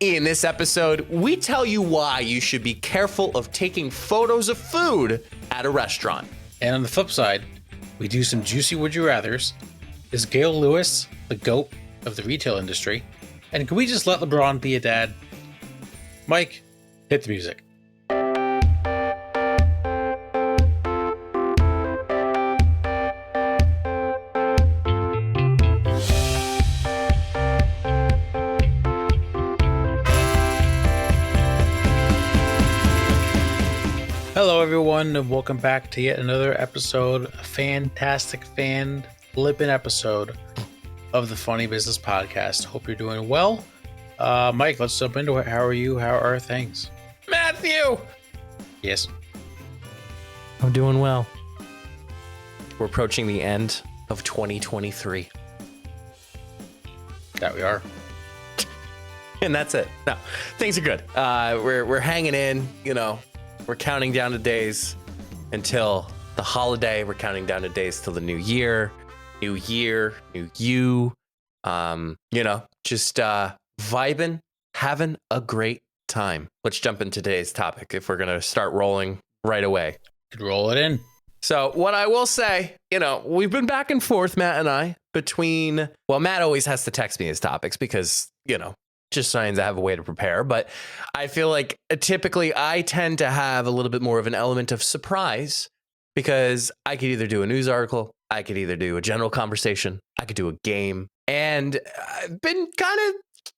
In this episode, we tell you why you should be careful of taking photos of food at a restaurant. And on the flip side, we do some juicy would you rathers. Is Gail Lewis the GOAT of the retail industry? And can we just let LeBron be a dad? Mike, hit the music. Hello, everyone, and welcome back to yet another episode, a fantastic fan-flipping episode of the Funny Business Podcast. Hope you're doing well. Mike, let's jump into it. How are you? How are things? Matthew! Yes. I'm doing well. We're approaching the end of 2023. That we are. And that's it. No, things are good. We're hanging in, you know. We're counting down the days until the holiday. We're counting down the days till the new year, new you. Just vibing, having a great time. Let's jump into today's topic if we're going to start rolling right away. Could roll it in. So what I will say, we've been back and forth, Matt and I, Matt always has to text me his topics because, just signs I have a way to prepare. But I feel like typically I tend to have a little bit more of an element of surprise because I could either do a news article, I could either do a general conversation, I could do a game. And I've been kind of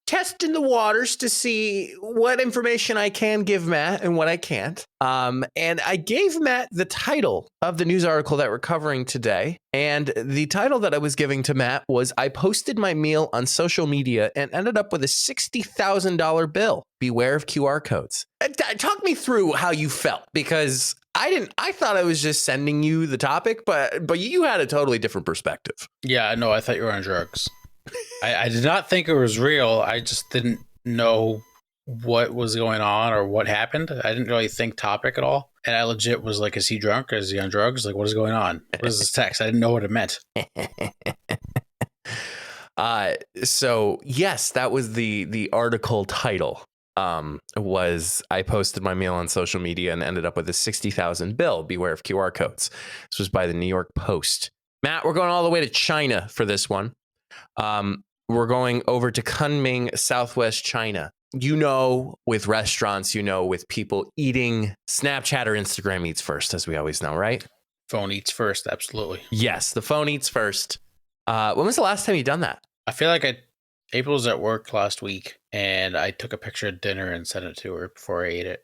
testing the waters to see what information I can give Matt and what I can't. And I gave Matt the title of the news article that we're covering today. And the title that I was giving to Matt was, I posted my meal on social media and ended up with a $60,000 bill. Beware of QR codes. Talk me through how you felt, because I thought I was just sending you the topic, but you had a totally different perspective. Yeah, no, I thought you were on drugs. I did not think it was real. I just didn't know what was going on or what happened. I didn't really think topic at all. And I legit was like, is he drunk? Is he on drugs? Like, what is going on? What is this text? I didn't know what it meant. So yes, that was the article title. Was I posted my meal on social media and ended up with a $60,000 bill. Beware of QR codes. This was by the New York Post. Matt, we're going all the way to China for this one. We're going over to Kunming, Southwest China. With restaurants, with people eating, Snapchat or Instagram eats first, as we always know, right? Phone eats first, absolutely. Yes, the phone eats first. When was the last time you done that? I feel like April was at work last week, and I took a picture of dinner and sent it to her before I ate it.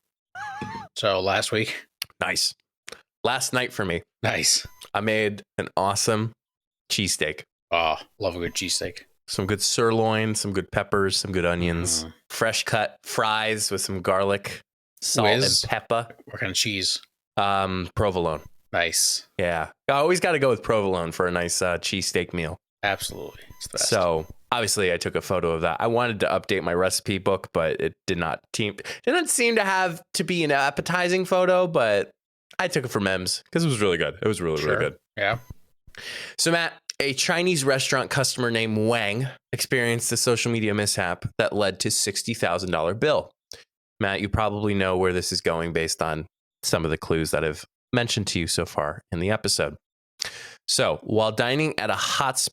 So last week. Nice. Last night for me. Nice. I made an awesome cheesesteak. Oh, love a good cheesesteak. Some good sirloin, some good peppers, some good onions, fresh cut fries with some garlic, salt, and pepper. What kind of cheese? Provolone. Nice. Yeah. I always got to go with provolone for a nice cheesesteak meal. Absolutely. It's the best. So obviously I took a photo of that. I wanted to update my recipe book, but it didn't seem to have to be an appetizing photo, but I took it for memes because it was really good. It was really good. Yeah. So Matt, a Chinese restaurant customer named Wang experienced a social media mishap that led to $60,000 bill. Matt, you probably know where this is going based on some of the clues that I've mentioned to you so far in the episode. So while dining at a hot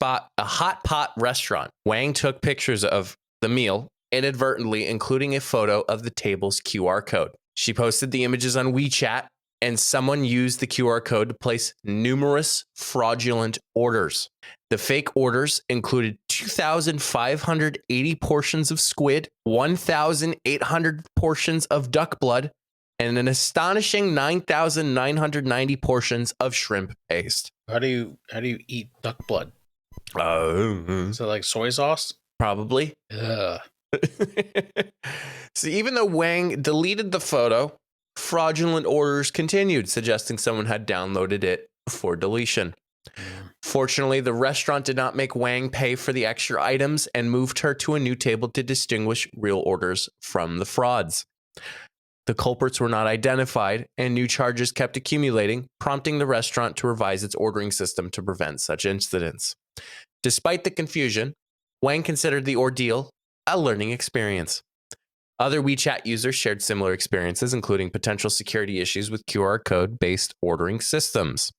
pot restaurant, Wang took pictures of the meal, inadvertently including a photo of the table's QR code. She posted the images on WeChat, and someone used the QR code to place numerous fraudulent orders. The fake orders included 2,580 portions of squid, 1,800 portions of duck blood, and an astonishing 9,990 portions of shrimp paste. How do you eat duck blood? Is it like soy sauce? Probably. Ugh. So even though Wang deleted the photo, fraudulent orders continued, suggesting someone had downloaded it before deletion. Fortunately, the restaurant did not make Wang pay for the extra items and moved her to a new table to distinguish real orders from the frauds. The culprits were not identified, and new charges kept accumulating, prompting the restaurant to revise its ordering system to prevent such incidents. Despite the confusion, Wang considered the ordeal a learning experience. Other WeChat users shared similar experiences, including potential security issues with QR code-based ordering systems.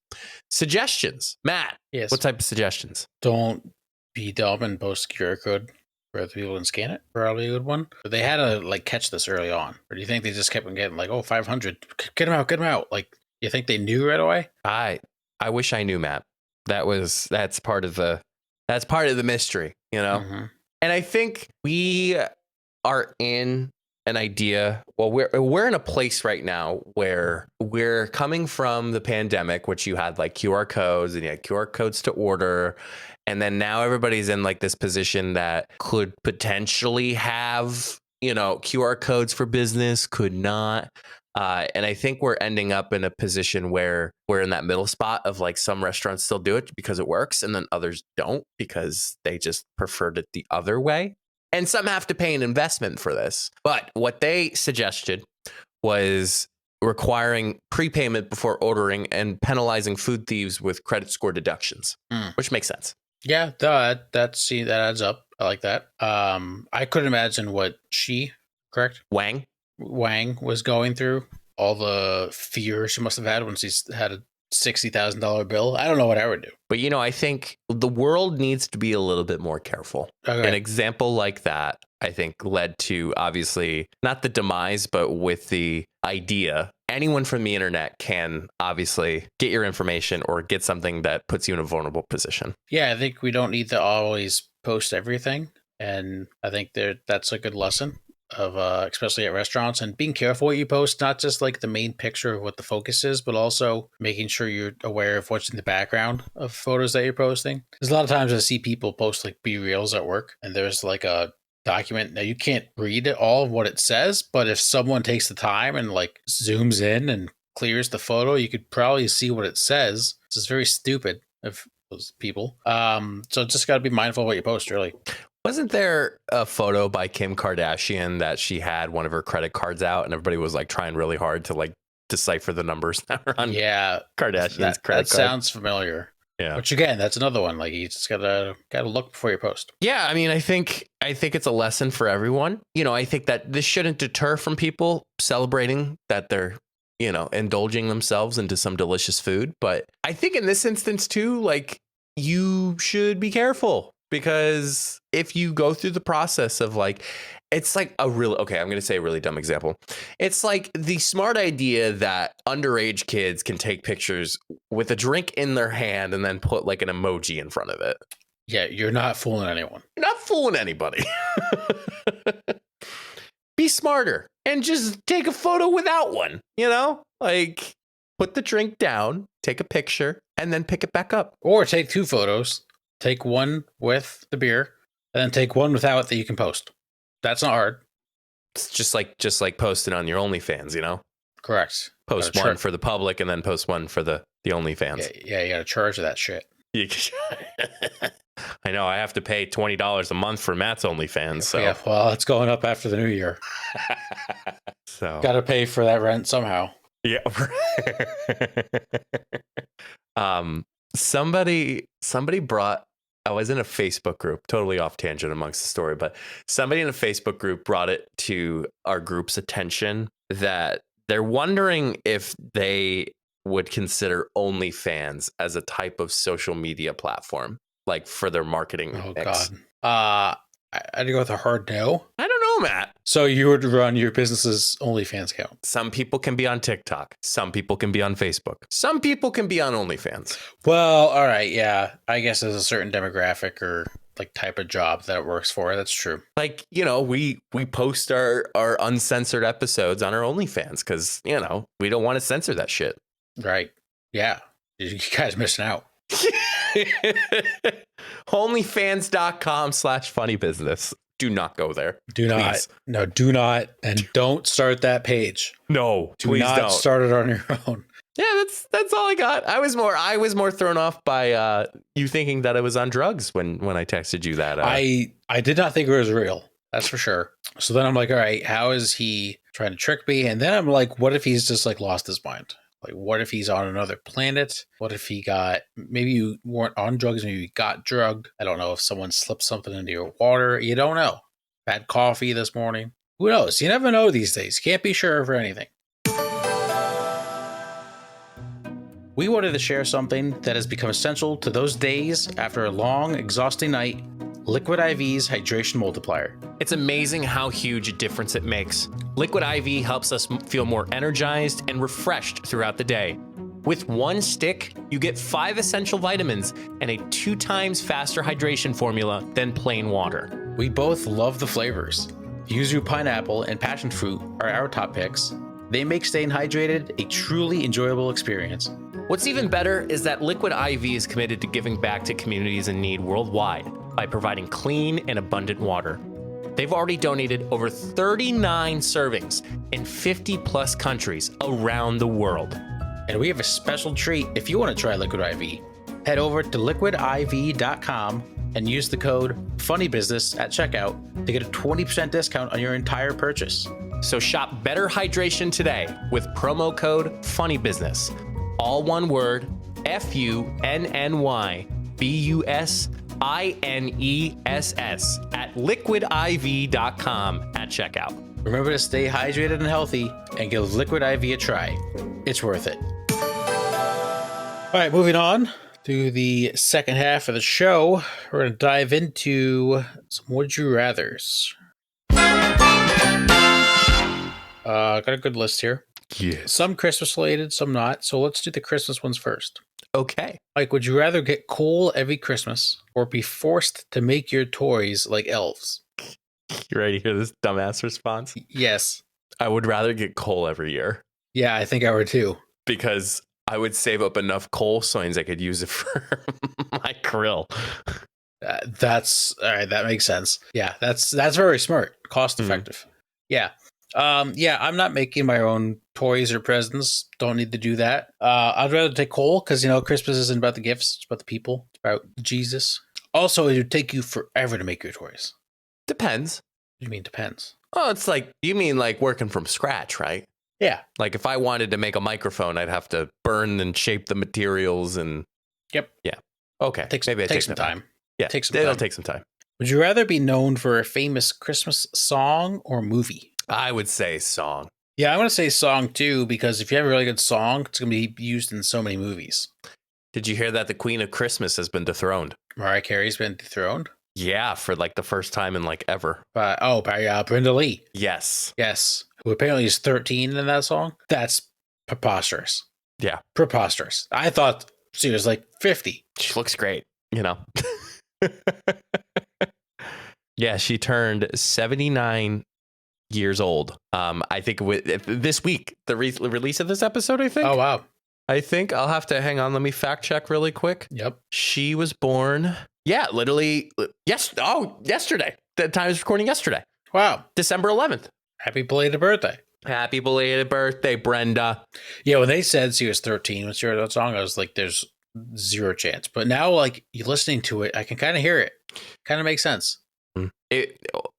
Suggestions. Matt, Yes. what type of suggestions? Don't be dumb and post QR code where other people can scan it. Probably a good one. But they had to like catch this early on. Or do you think they just kept on getting like, oh, 500, get them out. Like, you think they knew right away? I wish I knew, Matt. That's part of the mystery, you know? Mm-hmm. And I think we are in an idea. Well, we're in a place right now where we're coming from the pandemic, which you had like QR codes and you had QR codes to order. And then now everybody's in like this position that could potentially have, you know, QR codes for business, could not. And I think we're ending up in a position where we're in that middle spot of like some restaurants still do it because it works and then others don't because they just preferred it the other way. And some have to pay an investment for this. But what they suggested was requiring prepayment before ordering and penalizing food thieves with credit score deductions, which makes sense. Yeah, that adds up. I like that. I couldn't imagine what Wang was going through. All the fear she must have had when she's had a $60,000 bill. I don't know what I would do. But, you know, I think the world needs to be a little bit more careful. Okay. An example like that, I think, led to obviously not the demise, but with the idea anyone from the internet can obviously get your information or get something that puts you in a vulnerable position. Yeah, I think we don't need to always post everything. And I think that's a good lesson of especially at restaurants, and being careful what you post, not just like the main picture of what the focus is, but also making sure you're aware of what's in the background of photos that you're posting. There's a lot of times I see people post like B-reels at work and there's like a document. Now you can't read all of what it says, but if someone takes the time and like zooms in and clears the photo, you could probably see what it says. It's just very stupid of those people. So just got to be mindful of what you post, really. Wasn't there a photo by Kim Kardashian that she had one of her credit cards out and everybody was like trying really hard to like decipher the numbers that were on Kardashian's credit card? That sounds familiar. Yeah. Which again, that's another one. Like you just gotta look before you post. Yeah, I mean, I think it's a lesson for everyone. You know, I think that this shouldn't deter from people celebrating that they're, you know, indulging themselves into some delicious food. But I think in this instance too, like you should be careful. Because if you go through the process of like, it's like I'm going to say a really dumb example. It's like the smart idea that underage kids can take pictures with a drink in their hand and then put like an emoji in front of it. Yeah, you're not fooling anyone. You're not fooling anybody. Be smarter and just take a photo without one, you know? Like put the drink down, take a picture, and then pick it back up. Or take two photos. Take one with the beer, and then take one without that you can post. That's not hard. It's just like posting on your OnlyFans, you know? Correct. Post one for the public and then post one for the OnlyFans. Yeah, you got to charge for that shit. I know. I have to pay $20 a month for Matt's OnlyFans. So. Yeah, well, it's going up after the new year. So got to pay for that rent somehow. Yeah. Somebody brought. I was in a Facebook group, totally off tangent amongst the story, but somebody in a Facebook group brought it to our group's attention that they're wondering if they would consider OnlyFans as a type of social media platform, like for their marketing. Oh, God. I'd go with a hard no. I don't know, Matt. So you would run your business's OnlyFans account. Some people can be on TikTok. Some people can be on Facebook. Some people can be on OnlyFans. Well, all right. Yeah. I guess there's a certain demographic or like type of job that it works for. That's true. Like, you know, we post our uncensored episodes on our OnlyFans because, you know, we don't want to censor that shit. Right. Yeah. You guys missing out. Onlyfans.com/funnybusiness. Do not go there. Do not. Please. No, do not. And don't start that page. No, please don't. Start it on your own. Yeah, that's all I got. I was more thrown off by you thinking that I was on drugs when I texted you that. I did not think it was real. That's for sure. So then I'm like, all right, how is he trying to trick me? And then I'm like, what if he's just like lost his mind? Like, what if he's on another planet? What if maybe you weren't on drugs, maybe you got drugged. I don't know if someone slipped something into your water. You don't know. Had coffee this morning. Who knows? You never know these days. Can't be sure for anything. We wanted to share something that has become essential to those days after a long, exhausting night. Liquid IV's hydration multiplier. It's amazing how huge a difference it makes. Liquid IV helps us feel more energized and refreshed throughout the day. With one stick, you get 5 essential vitamins and a 2 times faster hydration formula than plain water. We both love the flavors. Yuzu pineapple and passion fruit are our top picks. They make staying hydrated a truly enjoyable experience. What's even better is that Liquid IV is committed to giving back to communities in need worldwide by providing clean and abundant water. They've already donated over 39 servings in 50 plus countries around the world. And we have a special treat if you want to try Liquid IV. Head over to liquidiv.com and use the code FUNNYBUSINESS at checkout to get a 20% discount on your entire purchase. So shop better hydration today with promo code FUNNYBUSINESS. All one word, FUNNYBUSINESS at liquidiv.com at checkout. Remember to stay hydrated and healthy and give Liquid IV a try. It's worth it. All right, moving on to the second half of the show. We're going to dive into some Would You Rathers. Got a good list here. Yeah. Some Christmas related, some not. So let's do the Christmas ones first. Okay. Like, would you rather get coal every Christmas or be forced to make your toys like elves? You ready to hear this dumbass response? Yes. I would rather get coal every year Yeah, I think I would too. because I would save up enough coal signs I could use it for my grill. That's all right. That makes sense. Yeah, that's very smart, cost effective. Yeah. I'm not making my own toys or presents. Don't need to do that. I'd rather take coal because, Christmas isn't about the gifts. It's about the people. It's about Jesus. Also, it would take you forever to make your toys. Depends. What do you mean depends? Oh, it's like, you mean like working from scratch, right? Yeah. Like if I wanted to make a microphone, I'd have to burn and shape the materials and. Yep. Yeah. Okay. Maybe take some time. Yeah. It'll take some time. Would you rather be known for a famous Christmas song or movie? I would say song. Yeah, I'm going to say song too, because if you have a really good song, it's going to be used in so many movies. Did you hear that the Queen of Christmas has been dethroned? Mariah Carey's been dethroned? Yeah, for like the first time in like ever. By Brenda Lee. Yes. Yes. Who apparently is 13 in that song. That's preposterous. Yeah. Preposterous. I thought she was like 50. She looks great, Yeah, she turned 79 years old. I think this week, the release of this episode, I think. Oh, wow. I think I'll have to hang on. Let me fact check really quick. Yep. She was born. Yeah, literally. Yes. Oh, yesterday. The time is recording yesterday. Wow. December 11th. Happy belated birthday. Happy belated birthday, Brenda. Yeah, when they said she was 13 when she heard that song, I was like, there's zero chance. But now, like, you listening to it, I can kind of hear it. Kind of makes sense.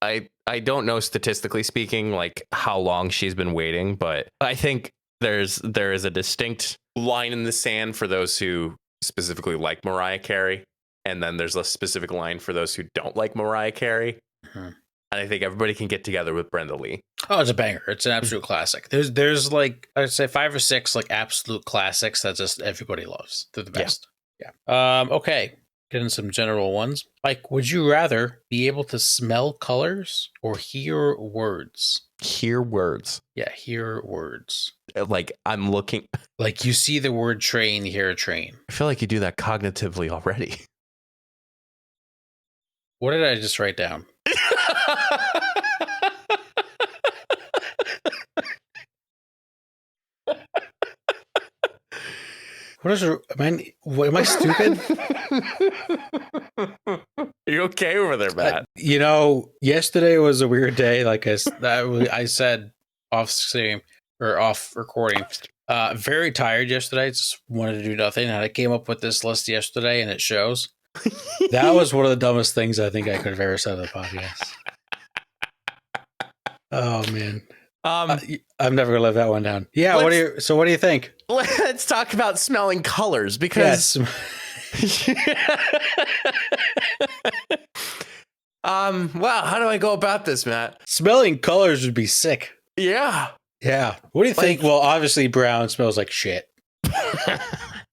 I don't know statistically speaking, like how long she's been waiting, but I think there is a distinct line in the sand for those who specifically like Mariah Carey. And then there's a specific line for those who don't like Mariah Carey. And I think everybody can get together with Brenda Lee. Oh, it's a banger. It's an absolute classic. There's like, I'd say 5 or 6 like absolute classics that just everybody loves. They're the best. Yeah. Okay. Getting some general ones. Like, would you rather be able to smell colors or hear words? Hear words. Yeah, hear words. Like I'm looking. Like you see the word train, you hear a train. I feel like you do that cognitively already. What did I just write down? What is? Am I stupid? Are you okay over there, Matt? Yesterday was a weird day. Like I said off stream or off recording. Very tired yesterday. Just wanted to do nothing, and I came up with this list yesterday, and it shows. That was one of the dumbest things I think I could have ever said on the podcast. Oh man. I'm never gonna live that one down. Yeah. What do you think? Let's talk about smelling colors because Well, how do I go about this, Matt? Smelling colors would be sick. Yeah. Yeah. What do you think? Well, obviously brown smells like shit.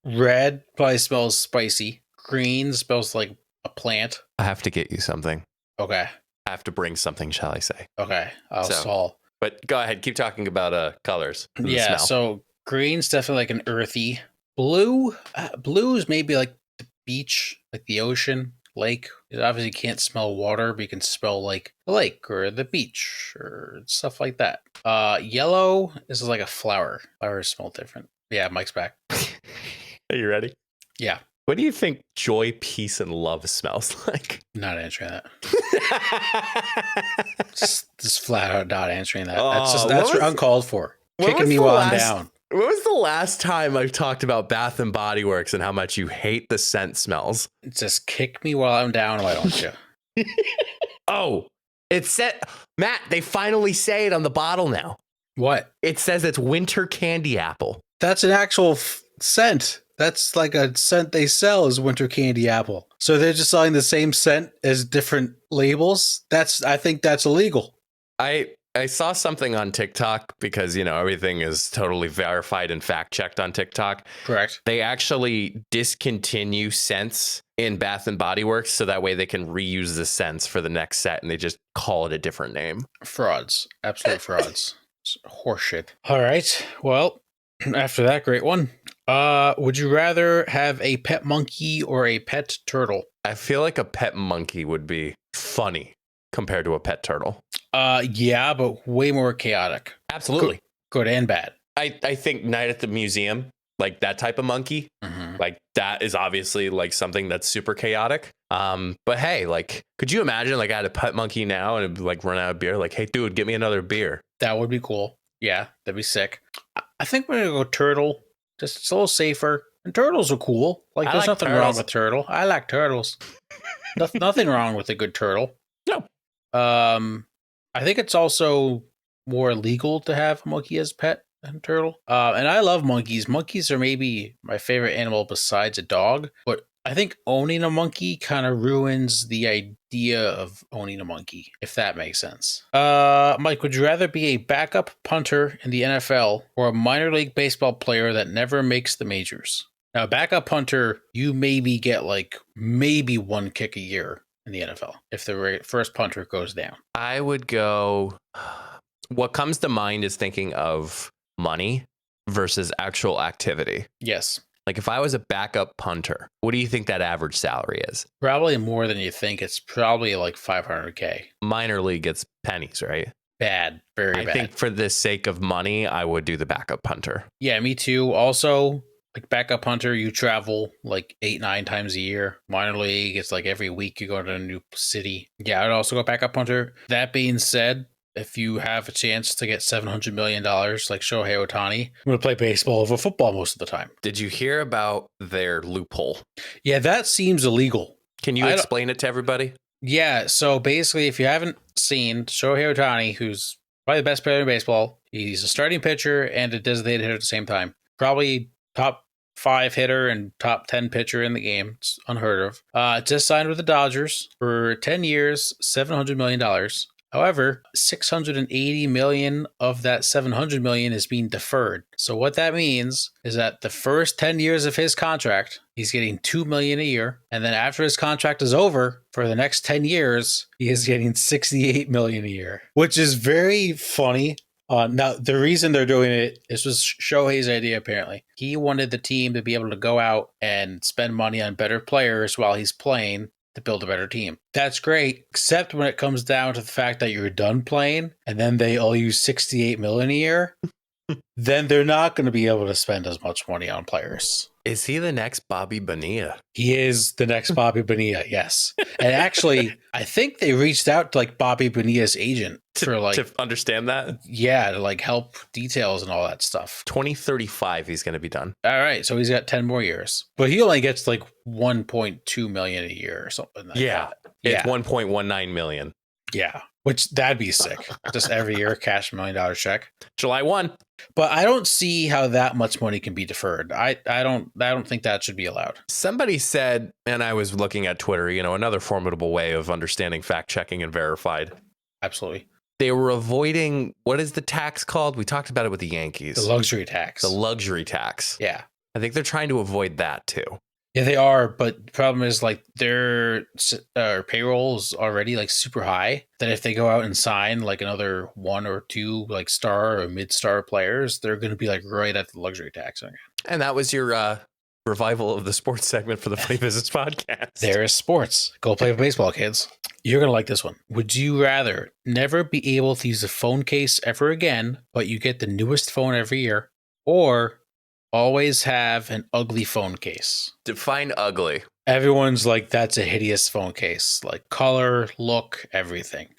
Red probably smells spicy. Green smells like a plant. I have to get you something. Okay. I have to bring something, shall I say. Okay. I'll So, stall. But go ahead, keep talking about colors. And the Yeah. smell. So green's definitely like an earthy. Blue is maybe like the beach, like the ocean, lake. You obviously can't smell water, but you can smell like the lake or the beach or stuff like that. Yellow is like a flower. Flowers smell different. Yeah, Mike's back. Are you ready? Yeah. What do you think joy, peace, and love smells like? Not answering that. Just flat out not answering that. Oh, That's uncalled for. When Kicking was me the while I'm last- down. When was the last time I've talked about Bath and Body Works and how much you hate the scent smells? Just kick me while I'm down, why don't you? Oh, it said, Matt, they finally say it on the bottle now. What? It says it's winter candy apple. That's an actual scent. That's like a scent they sell as winter candy apple. So they're just selling the same scent as different labels. I think that's illegal. I saw something on TikTok because, everything is totally verified and fact checked on TikTok. Correct. They actually discontinue scents in Bath and Body Works so that way they can reuse the scents for the next set and they just call it a different name. Frauds. Absolute frauds. It's horseshit. All right. Well, after that great one, would you rather have a pet monkey or a pet turtle? I feel like a pet monkey would be funny compared to a pet turtle. Yeah, but way more chaotic. Absolutely. Good and bad. I think Night at the Museum, like that type of monkey, like that is obviously like something that's super chaotic. But hey, like, could you imagine like I had a pet monkey now and it'd like run out of beer? Like, hey, dude, get me another beer. That would be cool. Yeah, that'd be sick. I think we're gonna go turtle. Just it's a little safer. And turtles are cool. Like, there's nothing wrong with turtle. I like turtles. Nothing wrong with a good turtle. No. I think it's also more legal to have a monkey as a pet than a turtle. And I love monkeys. Monkeys are maybe my favorite animal besides a dog. But I think owning a monkey kind of ruins the idea of owning a monkey, if that makes sense. Mike, would you rather be a backup punter in the NFL or a minor league baseball player that never makes the majors? Now, a backup punter, you maybe get maybe one kick a year in the NFL if the first punter goes down. I would go. What comes to mind is thinking of money versus actual activity. Yes. Like if I was a backup punter, what do you think that average salary is? Probably more than you think. It's probably like $500K. Minor league gets pennies, right? Bad. Very bad. I think for the sake of money, I would do the backup punter. Yeah, me too. Also, like backup punter, you travel like 8-9 times a year. Minor league, it's like every week you go to a new city. Yeah, I'd also go backup punter. That being said, if you have a chance to get $700 million like Shohei Ohtani, I'm going to play baseball over football most of the time. Did you hear about their loophole? Yeah, that seems illegal. Can you explain it to everybody? Yeah, so basically, if you haven't seen Shohei Ohtani, who's probably the best player in baseball, he's a starting pitcher and a designated hitter at the same time. Probably top 5 hitter and top 10 pitcher in the game. It's unheard of. Just signed with the Dodgers for 10 years, $700 million. However, $680 million of that $700 million is being deferred. So what that means is that the first 10 years of his contract, he's getting $2 million a year. And then after his contract is over, for the next 10 years, he is getting $68 million a year, which is very funny. Now, the reason they're doing it, this was Shohei's idea, apparently. He wanted the team to be able to go out and spend money on better players while he's playing to build a better team. That's great, except when it comes down to the fact that you're done playing and then they all use $68 million a year, then they're not going to be able to spend as much money on players. Is he the next Bobby Bonilla? He is the next Bobby Bonilla, yes. And actually, I think they reached out to like Bobby Bonilla's agent to understand that. Yeah, to like help details and all that stuff. 2035, he's going to be done. All right, so he's got 10 more years, but he only gets like 1.2 million a year or something like that. It's 1.19 million. Yeah, which that'd be sick. Just every year, cash $1 million check. July 1. But I don't see how that much money can be deferred. I don't think that should be allowed. Somebody said, and I was looking at Twitter, another formidable way of understanding fact checking and verified. Absolutely. They were avoiding, what is the tax called? We talked about it with the Yankees. The luxury tax. The luxury tax. Yeah. I think they're trying to avoid that too. Yeah, they are. But the problem is like their payroll is already like super high that if they go out and sign like another one or two like star or mid-star players, they're going to be like right at the luxury tax. And that was your revival of the sports segment for the Funny Business Podcast. There is sports. Go play baseball, kids. You're going to like this one. Would you rather never be able to use a phone case ever again, but you get the newest phone every year, or always have an ugly phone case? Define ugly. Everyone's like, that's a hideous phone case. Like color, look, everything.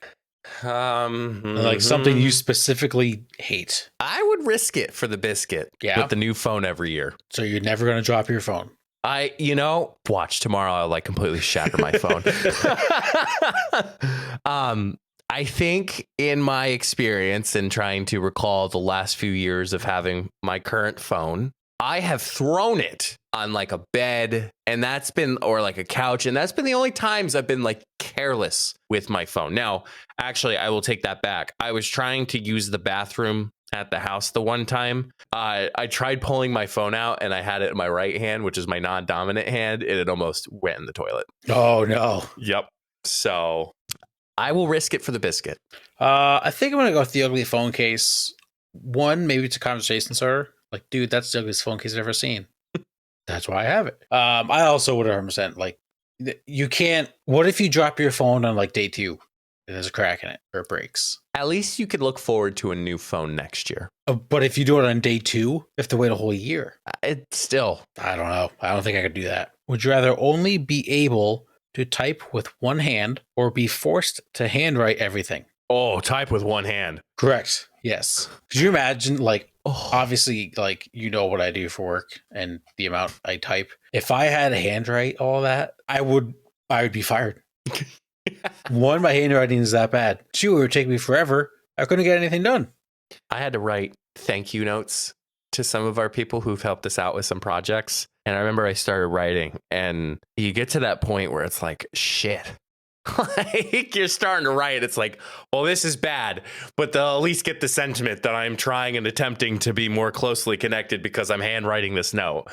Like something you specifically hate. I would risk it for the biscuit with the new phone every year. So you're never going to drop your phone. Watch tomorrow. I'll like completely shatter my phone. I think in my experience in trying to recall the last few years of having my current phone, I have thrown it on like a bed or like a couch. And that's been the only times I've been like careless with my phone. Now, actually, I will take that back. I was trying to use the bathroom at the house the one time. I tried pulling my phone out and I had it in my right hand, which is my non-dominant hand. And it almost went in the toilet. Oh, no. Yep. So I will risk it for the biscuit. I think I'm going to go with the ugly phone case. One, maybe it's a conversation starter. Like, dude, that's the ugliest phone case I've ever seen. That's why I have it. I also would 100% like, you can't. What if you drop your phone on like day 2 and there's a crack in it or it breaks? At least you could look forward to a new phone next year. But if you do it on day 2, you have to wait a whole year. It's still. I don't know. I don't think I could do that. Would you rather only be able to type with one hand or be forced to handwrite everything? Oh, type with one hand. Correct. Yes. Could you imagine, like, obviously, like, you know what I do for work and the amount I type. If I had to handwrite all that, I would be fired. One, my handwriting is that bad. Two, it would take me forever. I couldn't get anything done. I had to write thank you notes to some of our people who've helped us out with some projects. And I remember I started writing and you get to that point where it's like, shit. Like you're starting to write. It's like, well, this is bad, but they'll at least get the sentiment that I'm trying and attempting to be more closely connected because I'm handwriting this note.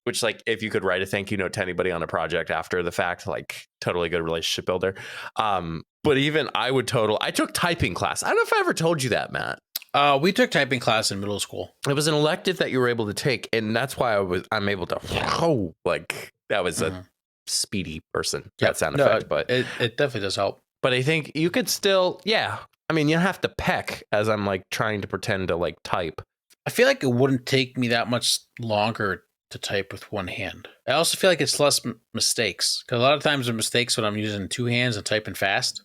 Which like, if you could write a thank you note to anybody on a project after the fact, like totally good relationship builder. But even I took typing class. I don't know if I ever told you that, Matt. We took typing class in middle school. It was an elective that you were able to take. And that's why I'm able to, like that was a speedy person, that sound effect, but it definitely does help. But I think you could still, I mean, you have to peck as I'm like trying to pretend to like type. I feel like it wouldn't take me that much longer to type with one hand. I also feel like it's less mistakes because a lot of times there are mistakes when I'm using two hands and typing fast.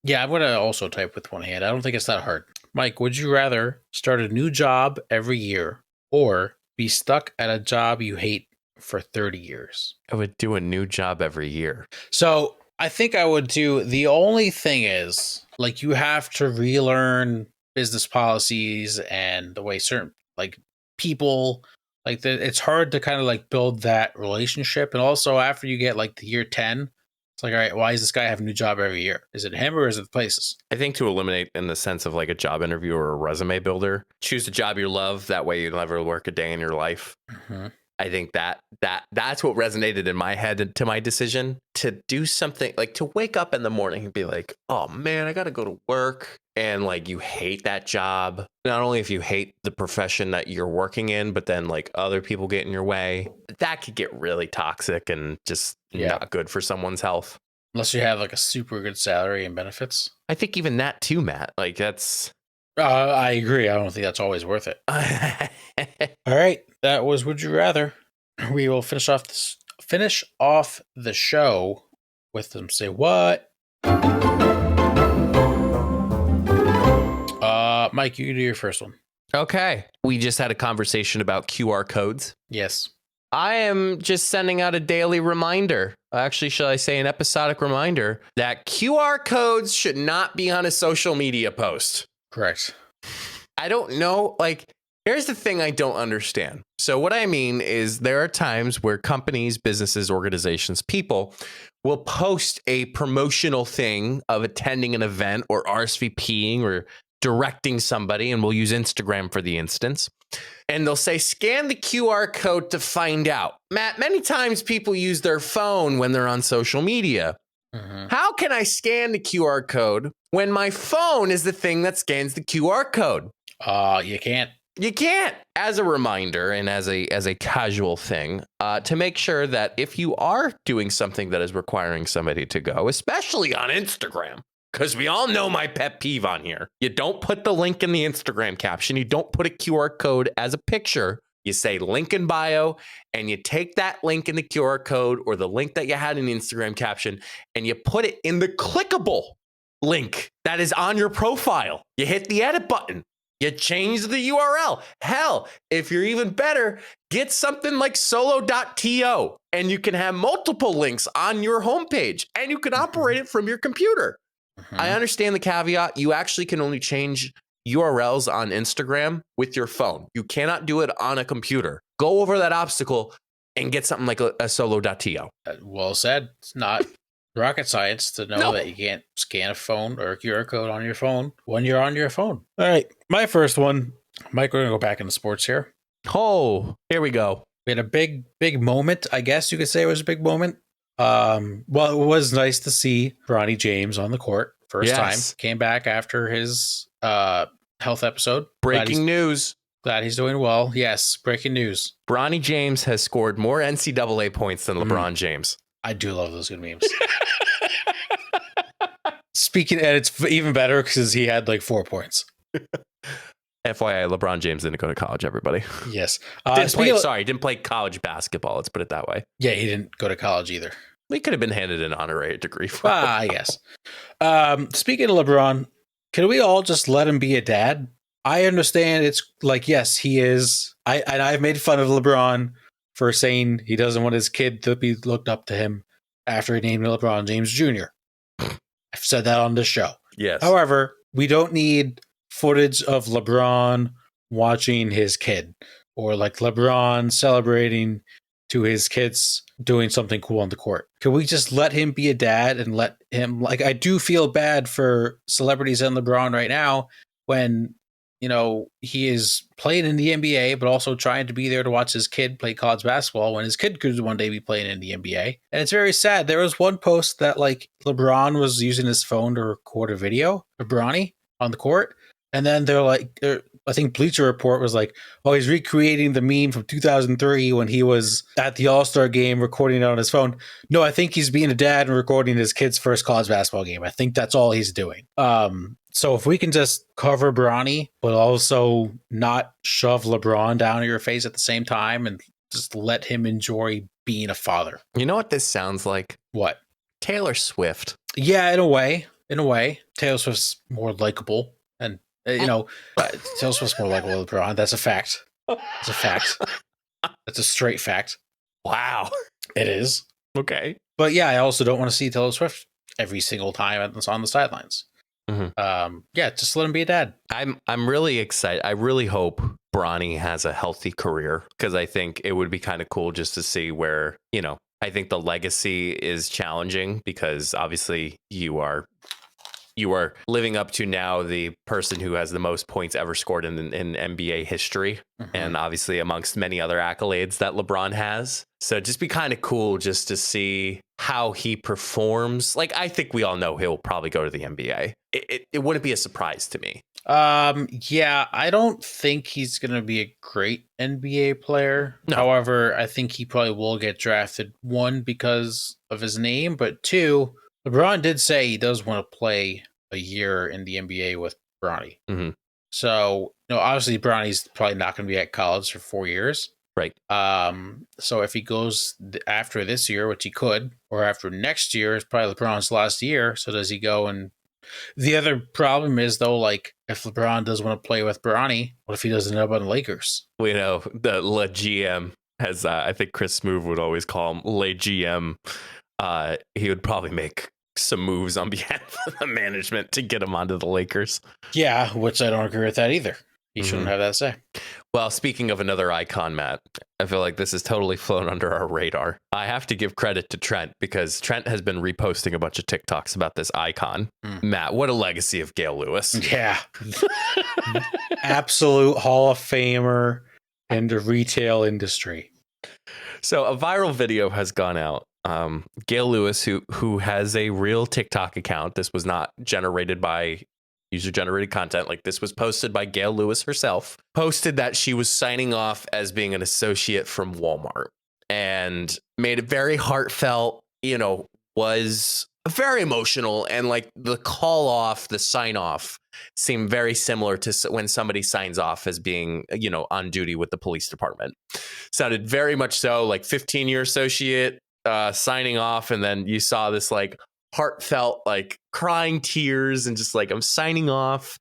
Yeah, I'm going to also type with one hand. I don't think it's that hard. Mike, would you rather start a new job every year or be stuck at a job you hate for 30 years? I would do a new job every year. So I think I would do. The only thing is, like, you have to relearn business policies and the way certain like people like it's hard to kind of like build that relationship. And also after you get like the year 10, it's like, all right, why does this guy have a new job every year? Is it him or is it the places? I think to eliminate in the sense of like a job interview or a resume builder, choose a job you love. That way you'll never work a day in your life. Mm-hmm. I think that's what resonated in my head to my decision to do something like to wake up in the morning and be like, oh man, I got to go to work. And like, you hate that job. Not only if you hate the profession that you're working in, but then like other people get in your way, that could get really toxic and just not good for someone's health. Unless you have like a super good salary and benefits. I think even that too, Matt, like that's. I agree. I don't think that's always worth it. All right. That was Would You Rather. We will finish off the show with them say what? Mike, you can do your first one. Okay. We just had a conversation about QR codes. Yes. I am just sending out a daily reminder. Actually, shall I say an episodic reminder that QR codes should not be on a social media post. Correct. I don't know. Like, here's the thing I don't understand. So what I mean is there are times where companies, businesses, organizations, people will post a promotional thing of attending an event or RSVPing or directing somebody, and we'll use Instagram for the instance. And they'll say, scan the QR code to find out. Matt, many times people use their phone when they're on social media. Mm-hmm. How can I scan the QR code when my phone is the thing that scans the QR code? You can't. You can't. As a reminder and as a casual thing, to make sure that if you are doing something that is requiring somebody to go, especially on Instagram, because we all know my pet peeve on here, you don't put the link in the Instagram caption. You don't put a QR code as a picture. You say link in bio, and you take that link in the QR code or the link that you had in the Instagram caption, and you put it in the clickable link that is on your profile. You hit the edit button. You change the URL. Hell, if you're even better, get something like solo.to, and you can have multiple links on your homepage, and you can operate it from your computer. Mm-hmm. I understand the caveat. You actually can only change URLs on Instagram with your phone. You cannot do it on a computer. Go over that obstacle and get something like a solo.to. Well said. It's not rocket science to know that you can't scan a phone or a QR code on your phone when you're on your phone. All right. My first one, Mike, we're going to go back into sports here. Oh, here we go. We had a big moment. I guess you could say it was a big moment. Well, it was nice to see Bronny James on the court. First time. Came back after his health episode. Breaking news. Glad he's doing well. Yes, breaking news. Bronny James has scored more NCAA points than LeBron James. I do love those good memes. Speaking, and it's even better because he had like 4 points. FYI, LeBron James didn't go to college, everybody. Yes. Didn't play college basketball. Let's put it that way. Yeah, he didn't go to college either. He could have been handed an honorary degree for I guess. Speaking of LeBron, can we all just let him be a dad? I understand it's like, yes, he is. I've made fun of LeBron for saying he doesn't want his kid to be looked up to him after he named LeBron James Jr. I've said that on this show. Yes. However, we don't need footage of LeBron watching his kid or like LeBron celebrating to his kids doing something cool on the court. Can we just let him be a dad and let him, like, I do feel bad for celebrities and LeBron right now when, you know, he is playing in the NBA, but also trying to be there to watch his kid play college basketball when his kid could one day be playing in the NBA. And it's very sad. There was one post that like LeBron was using his phone to record a video of Bronny on the court. And then they're like, I think Bleacher Report was like, oh, he's recreating the meme from 2003 when he was at the All-Star game recording it on his phone. No, I think he's being a dad and recording his kid's first college basketball game. I think that's all he's doing. So if we can just cover Bronny, but also not shove LeBron down your face at the same time and just let him enjoy being a father. You know what this sounds like? What? Taylor Swift. Yeah, in a way. Taylor Swift's more likable. And, you know, Taylor Swift's more likable than LeBron. That's a fact. It's a fact. That's a straight fact. Wow. It is. Okay. But yeah, I also don't want to see Taylor Swift every single time it's on the sidelines. Mm-hmm. Yeah, just let him be a dad. I'm really excited. I really hope Bronny has a healthy career because I think it would be kind of cool just to see where, you know, I think the legacy is challenging because obviously you are living up to now the person who has the most points ever scored in NBA history. Mm-hmm. And obviously amongst many other accolades that LeBron has. So it'd just be kind of cool just to see how he performs. Like, I think we all know he'll probably go to the NBA. It wouldn't be a surprise to me. Yeah, I don't think he's going to be a great NBA player. No. However, I think he probably will get drafted, one, because of his name, but two, LeBron did say he does want to play a year in the NBA with Bronny. Mm-hmm. So, you know, obviously Bronny's probably not going to be at college for 4 years. Right. So if he goes after this year, which he could, or after next year, it's probably LeBron's last year. So does he go? And the other problem is, though, like, if LeBron does want to play with Bronny, what if he doesn't end up on the Lakers? We know the GM as I think Chris Smoove would always call him, lay GM. He would probably make some moves on behalf of the management to get him onto the Lakers. Yeah, which I don't agree with that either. He shouldn't have that to say. Well, speaking of another icon, Matt, I feel like this has totally flown under our radar. I have to give credit to Trent because Trent has been reposting a bunch of TikToks about this icon. Matt, what a legacy of Gail Lewis. Yeah. Absolute Hall of Famer in the retail industry. So a viral video has gone out. Gail Lewis, who has a real TikTok account. This was not generated by user-generated content. Like, this was posted by Gail Lewis herself. Posted that she was signing off as being an associate from Walmart and made it very heartfelt, was very emotional. And like the call off, the sign off seemed very similar to when somebody signs off as being, on duty with the police department. Sounded very much so like 15-year associate signing off. And then you saw this like heartfelt, like crying tears and just like, I'm signing off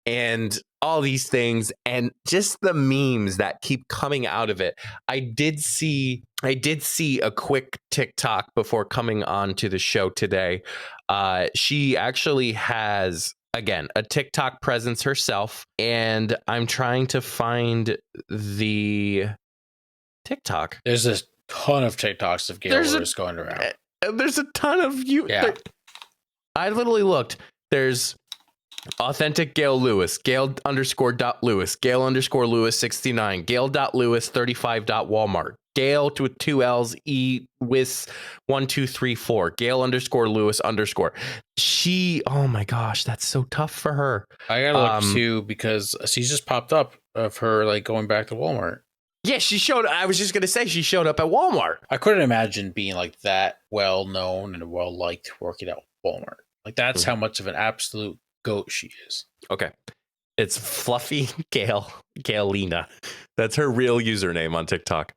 and all these things and just the memes that keep coming out of it. I did see a quick TikTok before coming on to the show today. She actually has, again, a TikTok presence herself, and I'm trying to find the TikTok. There's a ton of TikToks of Gail Lewis going around. There's a ton of you. Yeah. I literally looked. There's authentic Gail Lewis, Gail_Lewis, Gail_Lewis 69, Gail.Lewis 35. Walmart, Gail with 2 L's, with 1234, Gail_Lewis_. She, oh my gosh, that's so tough for her. I gotta look too because she's just popped up of her like going back to Walmart. Yeah, I was just gonna say she showed up at Walmart. I couldn't imagine being like that well known and well liked working at Walmart. Like that's how much of an absolute goat she is. Okay. It's Fluffy Gailina. That's her real username on TikTok.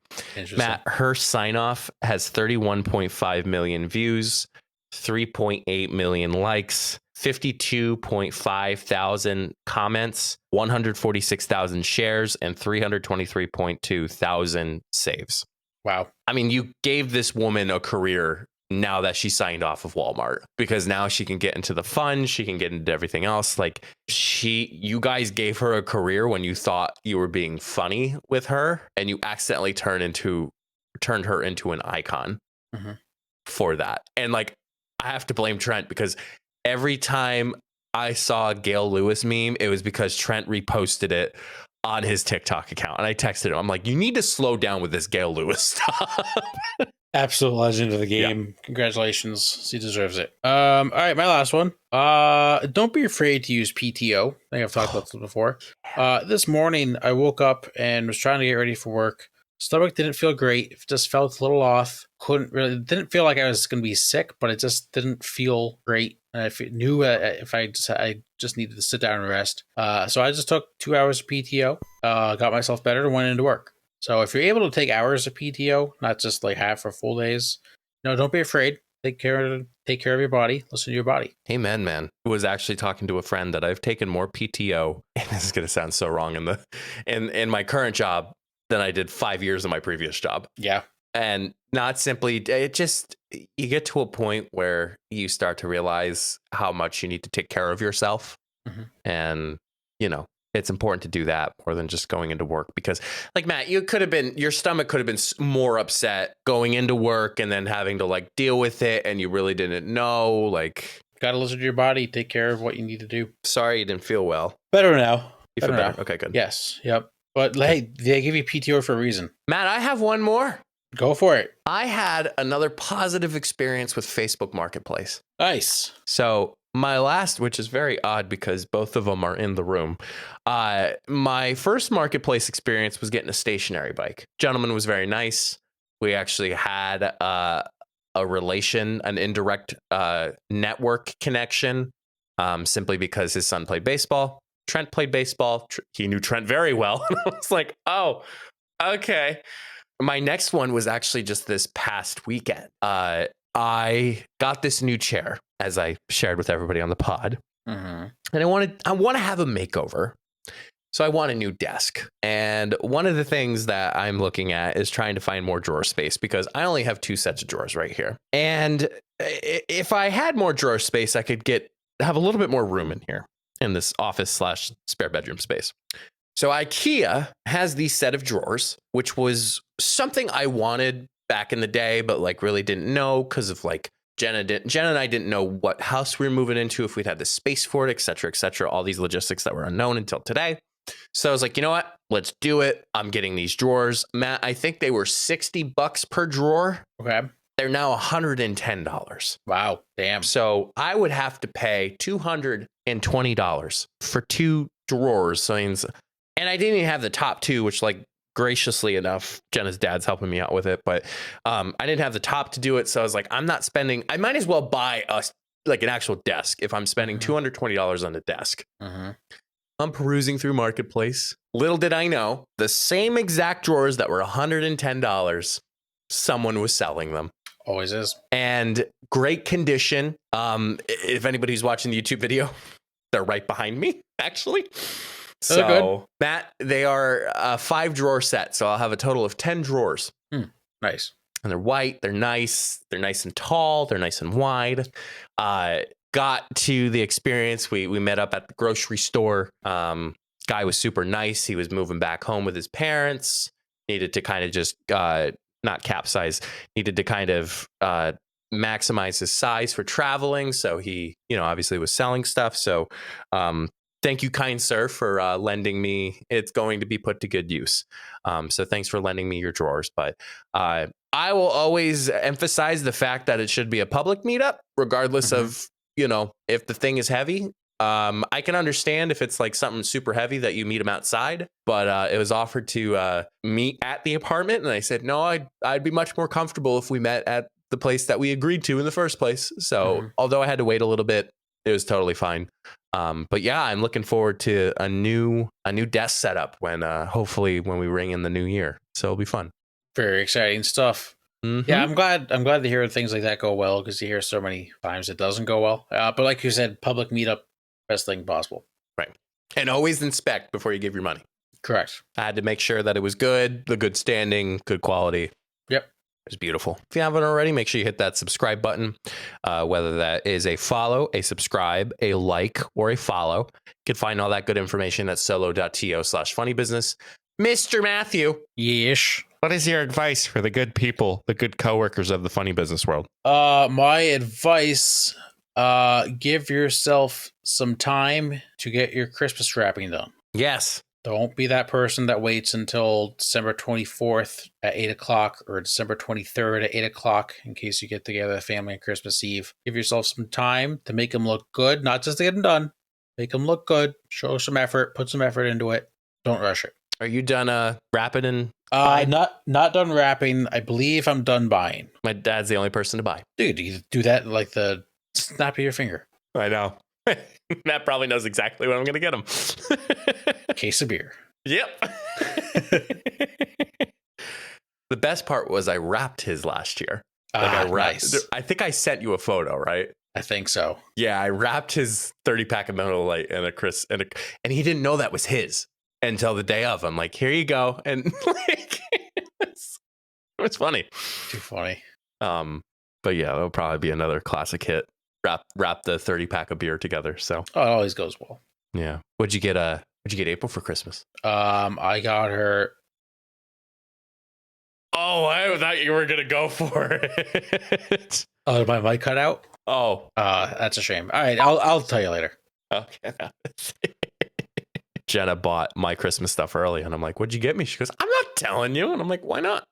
Matt, her sign off has 31.5 million views, 3.8 million likes, 52.5 thousand comments, 146,000 shares, and 323.2 thousand saves. Wow. I mean, you gave this woman a career now that she signed off of Walmart, because now she can get into the fun, she can get into everything else. Like you guys gave her a career when you thought you were being funny with her, and you accidentally turned her into an icon for that. And like, I have to blame Trent, because every time I saw a Gail Lewis meme, it was because Trent reposted it on his TikTok account. And I texted him, I'm like, you need to slow down with this Gail Lewis stuff. Absolute legend of the game. Yeah. Congratulations. He deserves it. All right, my last one. Don't be afraid to use PTO. I think I've talked about this before. This morning, I woke up and was trying to get ready for work. Stomach didn't feel great. It just felt a little off. Didn't feel like I was going to be sick, but it just didn't feel great. And I knew if I just needed to sit down and rest. So I just took 2 hours of PTO, got myself better, and went into work. So if you're able to take hours of PTO, not just like half or full days, don't be afraid. Take care of your body. Listen to your body. Amen, man. I was actually talking to a friend that I've taken more PTO, and this is going to sound so wrong, in my current job than I did 5 years in my previous job. Yeah. And not simply, it just, you get to a point where you start to realize how much you need to take care of yourself. And, it's important to do that more than just going into work, because like Matt, your stomach could have been more upset going into work and then having to like deal with it. And you really didn't know, like, got to listen to your body, take care of what you need to do. Sorry, you didn't feel well. Better now. You feel better? Okay, good. Yes. Yep. But hey, they give you PTO for a reason. Matt, I have one more. Go for it. I had another positive experience with Facebook Marketplace. Nice. So my last, which is very odd because both of them are in the room. My first Marketplace experience was getting a stationary bike. Gentleman was very nice. We actually had a relation, an indirect network connection, simply because his son played baseball. Trent played baseball. He knew Trent very well. I was like, oh, okay. My next one was actually just this past weekend. I got this new chair, as I shared with everybody on the pod, and I want to have a makeover. So I want a new desk. And one of the things that I'm looking at is trying to find more drawer space because I only have 2 sets of drawers right here. And if I had more drawer space, I could have a little bit more room in here in this office / spare bedroom space. So IKEA has these set of drawers, which was something I wanted back in the day, but like really didn't know because of like Jen and I didn't know what house we were moving into, if we'd had the space for it, et cetera, all these logistics that were unknown until today. So I was like, you know what? Let's do it. I'm getting these drawers. Matt, I think they were $60 per drawer. Okay. They're now $110. Wow. Damn. So I would have to pay $220 for 2 drawers. So, and I didn't even have the top 2, which like graciously enough, Jenna's dad's helping me out with it. But I didn't have the top to do it. So I was like, I might as well buy like an actual desk if I'm spending $220 on a desk. I'm perusing through Marketplace. Little did I know, the same exact drawers that were $110, someone was selling them. Always is. And great condition. If anybody's watching the YouTube video, they're right behind me, actually. So, good. Matt, they are a 5-drawer set. So I'll have a total of 10 drawers. Nice. And they're white. They're nice. They're nice and tall. They're nice and wide. Got to the experience. We met up at the grocery store. Guy was super nice. He was moving back home with his parents. Needed to kind of just not capsize. Needed to kind of maximize his size for traveling. So he, obviously was selling stuff. So thank you, kind sir, for lending me. It's going to be put to good use. So thanks for lending me your drawers. But I will always emphasize the fact that it should be a public meetup, regardless of, if the thing is heavy. I can understand if it's like something super heavy that you meet them outside, but it was offered to meet at the apartment. And I said, no, I'd be much more comfortable if we met at the place that we agreed to in the first place. So although I had to wait a little bit, it was totally fine. But yeah, I'm looking forward to a new desk setup hopefully when we ring in the new year. So it'll be fun. Very exciting stuff. Yeah, I'm glad to hear things like that go well, because you hear so many times it doesn't go well. But like you said, public meetup, best thing possible. Right. And always inspect before you give your money. Correct. I had to make sure that it was good, the good standing, good quality. Yep. It was beautiful. If you haven't already, make sure you hit that subscribe button, whether that is a follow, a subscribe, a like, or a follow. You can find all that good information at solo.to/funnybusiness. Mr. Matthew. Yeesh. What is your advice for the good people, the good coworkers of the funny business world? My advice, give yourself some time to get your Christmas wrapping done. Yes. Don't be that person that waits until December 24th at 8 o'clock or December 23rd at 8 o'clock in case you get together with family on Christmas Eve. Give yourself some time to make them look good, not just to get them done. Make them look good. Show some effort. Put some effort into it. Don't rush it. Are you done wrapping and not done wrapping. I believe I'm done buying. My dad's the only person to buy. Dude, you do that like the snap of your finger. I know. Matt probably knows exactly what I'm going to get him. Case of beer. Yep. The best part was I wrapped his last year. Nice. I think I sent you a photo, right? I think so. Yeah, I wrapped his 30-pack of Miller Lite and and he didn't know that was his until the day of. I'm like, here you go. And like, it's funny. Too funny. But yeah, it'll probably be another classic hit. Wrap the 30-pack of beer together. So it always goes well. Yeah. What'd you get April for Christmas? I got her. Oh, I thought you were gonna go for it. Oh, did my mic cut out? Oh, that's a shame. All right, I'll tell you later. Okay. Jenna bought my Christmas stuff early, and I'm like, "What'd you get me?" She goes, "I'm not telling you," and I'm like, "Why not?"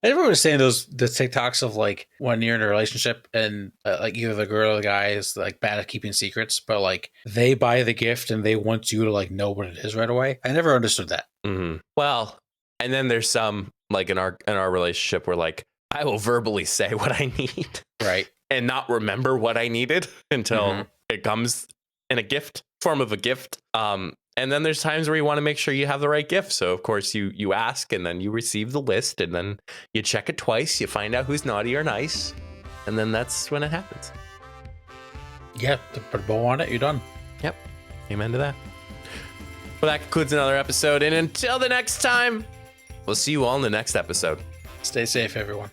Everyone was saying the TikToks of like when you're in a relationship and like either the girl or the guy is like bad at keeping secrets, but like they buy the gift and they want you to like know what it is right away. I never understood that. Mm-hmm. Well, and then there's some like in our relationship where like I will verbally say what I need, right, and not remember what I needed until it comes in a gift form of a gift. And then there's times where you want to make sure you have the right gift. So, of course, you ask and then you receive the list and then you check it twice. You find out who's naughty or nice. And then that's when it happens. Yeah, to put a bow on it, you're done. Yep. Amen to that. Well, that concludes another episode. And until the next time, we'll see you all in the next episode. Stay safe, everyone.